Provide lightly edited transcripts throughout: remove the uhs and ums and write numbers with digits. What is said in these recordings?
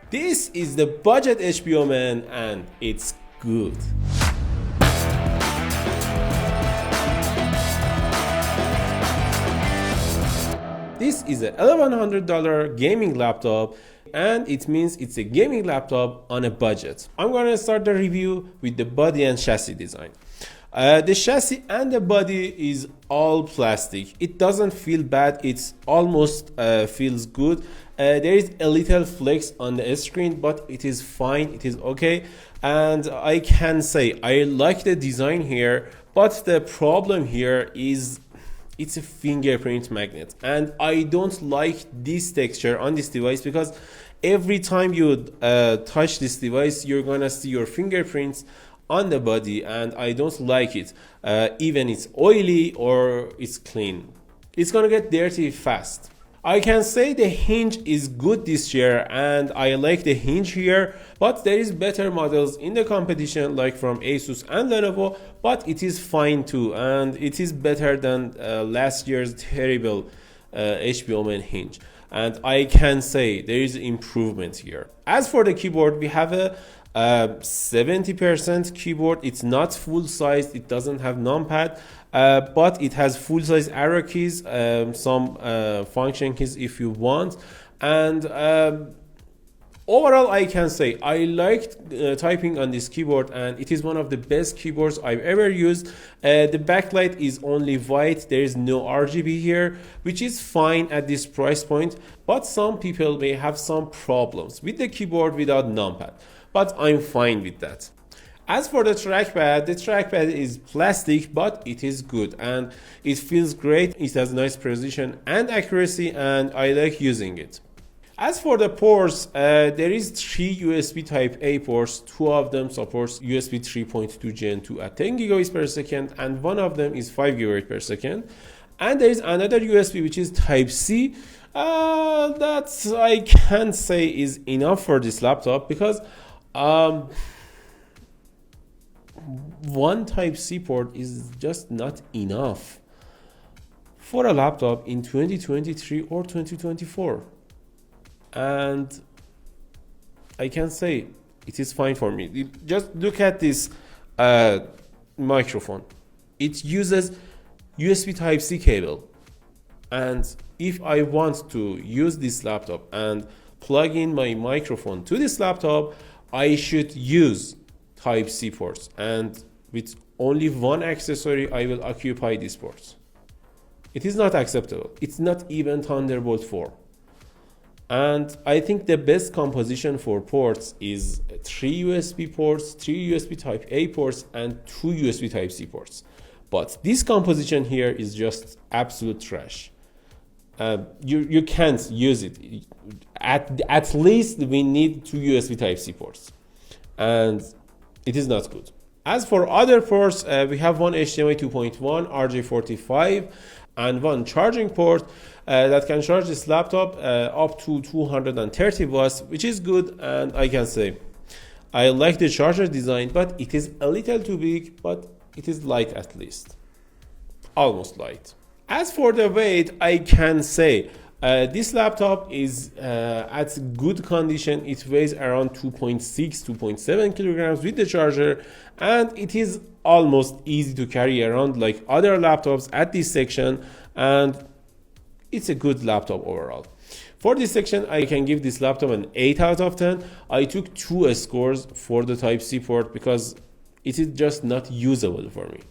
This is the budget HP OMEN and it's good. This is a $1,100 gaming laptop and it means it's a gaming laptop on a budget. I'm going to start the review with the body and chassis design. The chassis and the body is all plastic. It doesn't feel bad. It almost feels good. There is a little flex on the screen, but it is fine. It is okay. And I can say I like the design here, but the problem here is it's a fingerprint magnet. And I don't like this texture on this device because every time you touch this device, you're gonna see your fingerprints on the body, and I don't like it. Even it's oily or it's clean, it's gonna get dirty fast. I can say the hinge is good this year and I like the hinge here, but there is better models in the competition like from Asus and Lenovo, but it is fine too and it is better than last year's terrible HP OMEN hinge. And I can say there is improvement here. As for the keyboard, we have a 70% keyboard. It's not full size, it doesn't have numpad, but it has full size arrow keys, some function keys if you want. And overall I can say I liked typing on this keyboard and it is one of the best keyboards I've ever used. The backlight is only white, there is no RGB here, which is fine at this price point, but some people may have some problems with the keyboard without numpad, but I'm fine with that. As for the trackpad is plastic, but it is good and it feels great. It has nice precision and accuracy and I like using it. As for the ports, there is 3 USB type A ports. 2 of them supports USB 3.2 Gen 2 at 10 gigabits per second and one of them is 5 gigabits per second. And there is another USB which is type C. That I can't say is enough for this laptop because one type C port is just not enough for a laptop in 2023 or 2024. And I can say it is fine for me. Just look at this microphone. It uses USB type C cable. And if I want to use this laptop and plug in my microphone to this laptop, I should use type C ports, and with only one accessory I will occupy these ports. It is not acceptable. It's not even Thunderbolt 4. And I think the best composition for ports is 3 USB ports, 3 USB type A ports and 2 USB type C ports. But this composition here is just absolute trash. You can't use it. At least we need 2 USB type C ports, and it is not good. As for other ports, we have one HDMI 2.1, RJ45, and one charging port that can charge this laptop up to 230 watts, which is good. And I can say I like the charger design, but it is a little too big, but it is light at least, almost light. As for the weight, I can say this laptop is at good condition. It weighs around 2.6, 2.7 kilograms with the charger, and it is almost easy to carry around like other laptops at this section, and it's a good laptop overall. For this section, I can give this laptop an 8 out of 10. I took 2 scores for the Type-C port because it is just not usable for me.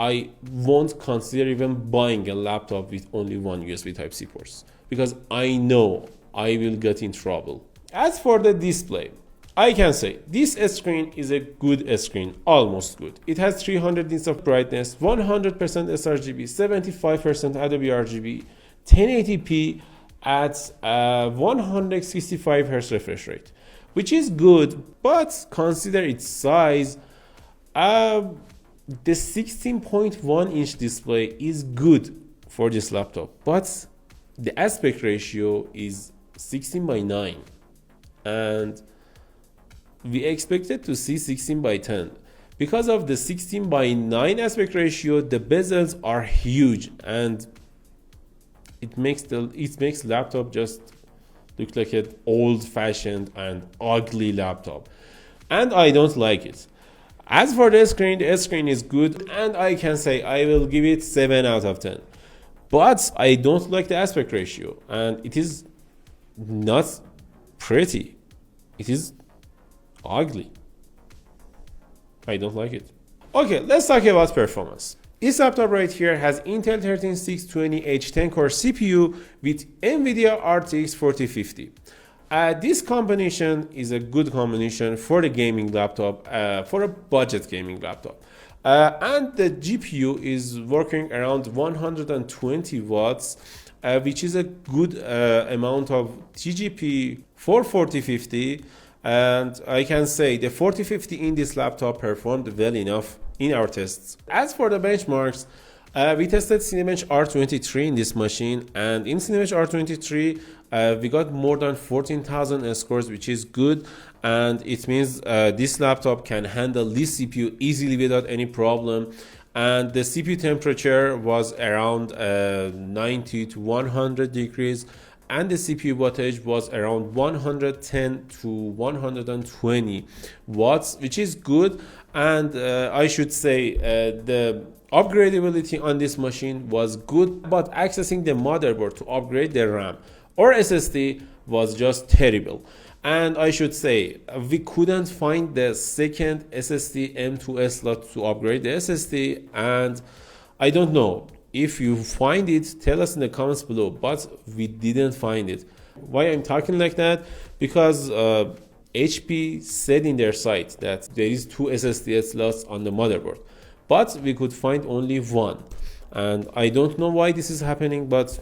I won't consider even buying a laptop with only one USB Type-C ports because I know I will get in trouble. As for the display, I can say this screen is a good screen, almost good. It has 300 nits of brightness, 100% sRGB, 75% Adobe RGB, 1080p at 165 Hz refresh rate, which is good, but consider its size. The 16.1 inch display is good for this laptop, but the aspect ratio is 16:9 and we expected to see 16:10. Because of the 16:9 aspect ratio, the bezels are huge and it makes laptop just Looks like an old-fashioned and ugly laptop, and I don't like it. As for the screen is good, and I can say I will give it 7 out of 10. But I don't like the aspect ratio, and it is not pretty. It is ugly. I don't like it. Okay, let's talk about performance. This laptop right here has Intel 13620H10 core CPU with NVIDIA RTX 4050. This combination is a good combination for the gaming laptop, for a budget gaming laptop. And the GPU is working around 120 watts, which is a good amount of TGP for 4050. And I can say the 4050 in this laptop performed well enough in our tests. As for the benchmarks, we tested Cinebench R23 in this machine, and in Cinebench R23 we got more than 14,000 scores, which is good, and it means this laptop can handle this CPU easily without any problem. And the CPU temperature was around 90 to 100 degrees, and the CPU wattage was around 110 to 120 watts, which is good. And I should say the upgradability on this machine was good, but accessing the motherboard to upgrade the RAM or SSD was just terrible. And I should say we couldn't find the second SSD M2 slot to upgrade the SSD, and I don't know. If you find it, tell us in the comments below, but we didn't find it. Why I'm talking like that? Because HP said in their site that there is 2 SSD slots on the motherboard, but we could find only one. And I don't know why this is happening, but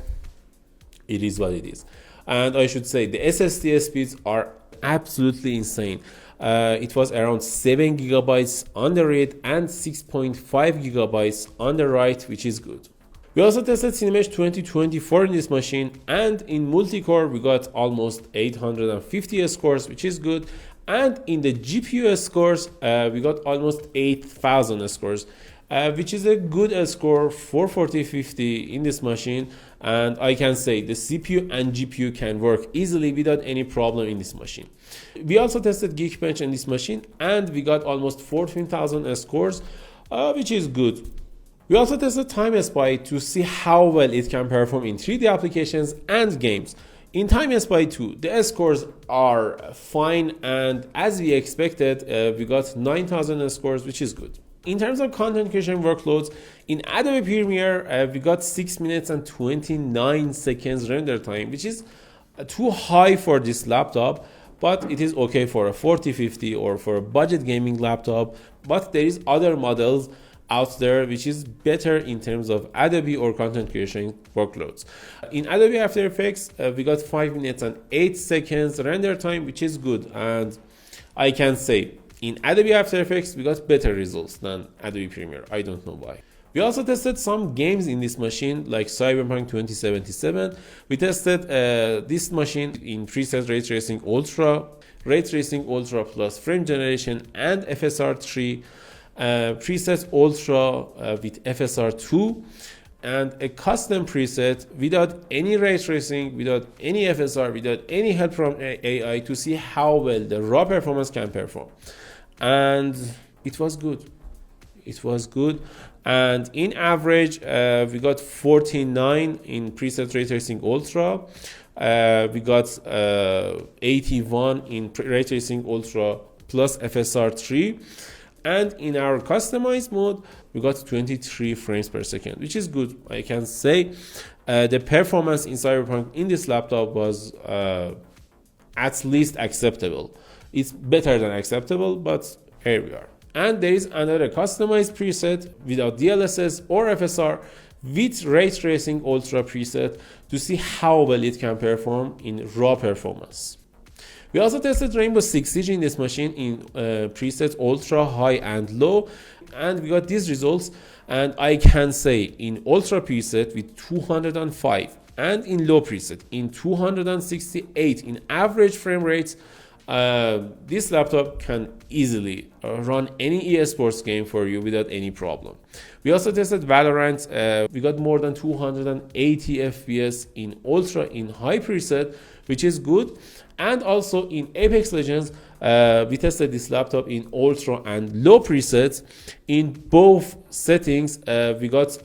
it is what it is. And I should say the SSD speeds are absolutely insane. It was around 7 gigabytes on the read and 6.5 gigabytes on the write, which is good. We also tested Cinebench 2024 in this machine, and in multi-core we got almost 850 scores, which is good. And in the GPU scores, we got almost 8,000 scores, which is a good score for 4050 in this machine. And I can say the CPU and GPU can work easily without any problem in this machine. We also tested Geekbench in this machine, and we got almost 14,000 scores, which is good. We also tested TimeSpy to see how well it can perform in 3D applications and games. In TimeSpy 2, the scores are fine, and as we expected, we got 9,000 scores, which is good. In terms of content creation workloads, in Adobe Premiere, we got 6 minutes and 29 seconds render time, which is too high for this laptop, but it is okay for a 4050 or for a budget gaming laptop. But there is other models out there which is better in terms of Adobe or content creation workloads. In Adobe After Effects, we got 5 minutes and 8 seconds render time, which is good. And I can say in Adobe After Effects, we got better results than Adobe Premiere. I don't know why. We also tested some games in this machine, like Cyberpunk 2077. We tested this machine in preset Ray Tracing Ultra plus frame generation, and FSR3, preset Ultra with FSR2, and a custom preset without any ray tracing, without any FSR, without any help from AI, to see how well the raw performance can perform. And it was good. It was good. And in average, we got 49 in preset Ray Tracing Ultra. We got 81 in Ray Tracing Ultra plus FSR3. And in our customized mode, we got 23 frames per second, which is good. I can say the performance in Cyberpunk in this laptop was at least acceptable. It's better than acceptable, but here we are. And there is another customized preset without DLSS or FSR with Ray Tracing Ultra preset to see how well it can perform in raw performance. We also tested Rainbow Six Siege in this machine in preset Ultra, High, and Low, and we got these results. And I can say in Ultra preset with 205 and in Low preset in 268 in average frame rates, this laptop can easily run any eSports game for you without any problem. We also tested Valorant. We got more than 280 FPS in Ultra in High preset which is good. And also in Apex Legends, we tested this laptop in ultra and low presets. In both settings, we got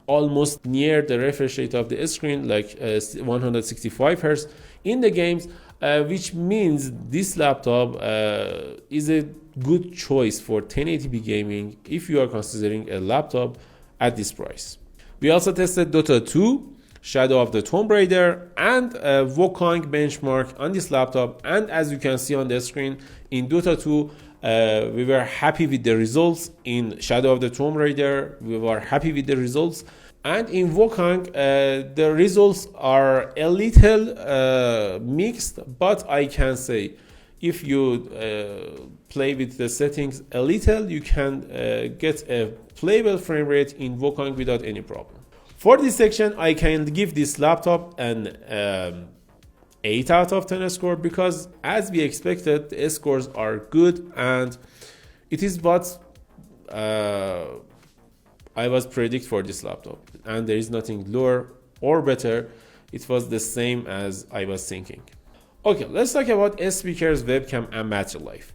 almost near the refresh rate of the screen, like 165 Hz in the games, which means this laptop is a good choice for 1080p gaming if you are considering a laptop at this price. We also tested Dota 2, Shadow of the Tomb Raider, and Wukong benchmark on this laptop, and as you can see on the screen, in Dota 2 we were happy with the results. In Shadow of the Tomb Raider we were happy with the results, and in Wukong the results are a little mixed, but I can say if you play with the settings a little, you can get a playable frame rate in Wukong without any problem. For this section, I can give this laptop an 8 out of 10 score, because as we expected, the scores are good, and it is what I was predict for this laptop, and there is nothing lower or better. It was the same as I was thinking. Okay, let's talk about speakers, webcam, and battery life.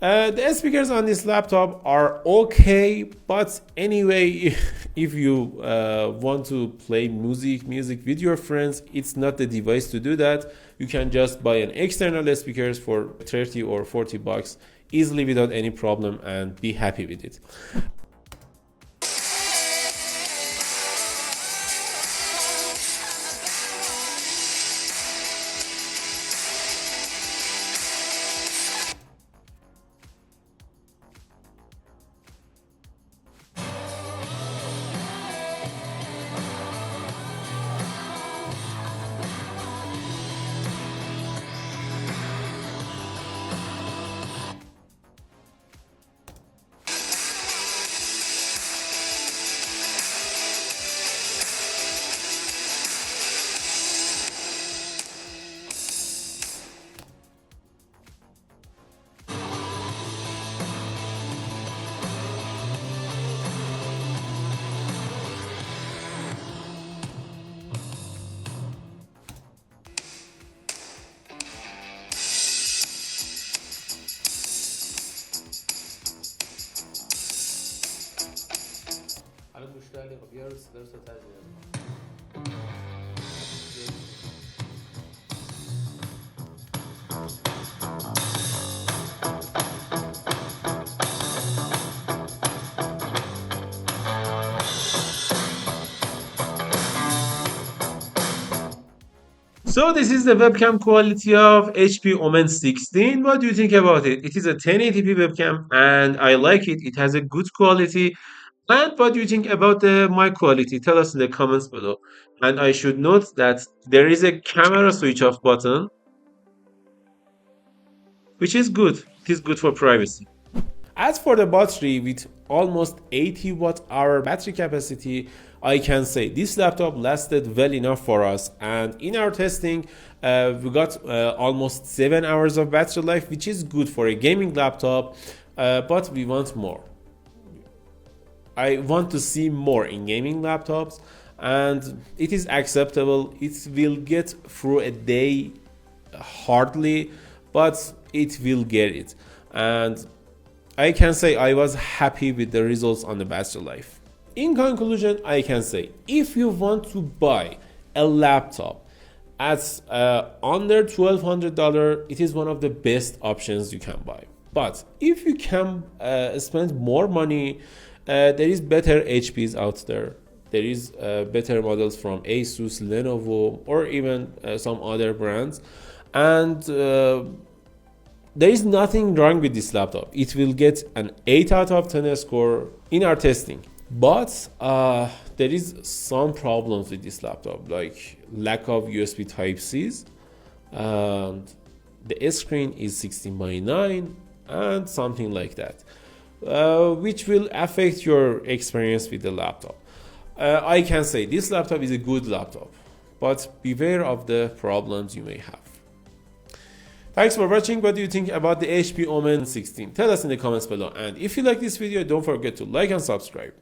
The speakers on this laptop are okay, but anyway, if you want to play music with your friends, it's not the device to do that. You can just buy an external speakers for 30 or 40 bucks easily without any problem and be happy with it. So this is the webcam quality of HP OMEN 16. What do you think about it? It is a 1080p webcam and I like it. It has a good quality. And what do you think about the mic quality? Tell us in the comments below. And I should note that there is a camera switch off button, which is good. It is good for privacy. As for the battery, with almost 80 watt hour battery capacity, I can say this laptop lasted well enough for us, and in our testing we got almost 7 hours of battery life, which is good for a gaming laptop, but we want more. I want to see more in gaming laptops, and it is acceptable. It will get through a day hardly, but it will get it, and I can say I was happy with the results on the battery life. In conclusion, I can say if you want to buy a laptop at under $1,200, it is one of the best options you can buy. But if you can spend more money, there is better HPs out there. There is better models from Asus, Lenovo, or even some other brands, and there is nothing wrong with this laptop. It will get an 8 out of 10 score in our testing. But there is some problems with this laptop, like lack of USB Type-Cs, and the screen is 16:9 and something like that, which will affect your experience with the laptop. I can say this laptop is a good laptop, but beware of the problems you may have. Thanks for watching. What do you think about the HP OMEN 16? Tell us in the comments below, and if you like this video, don't forget to like and subscribe.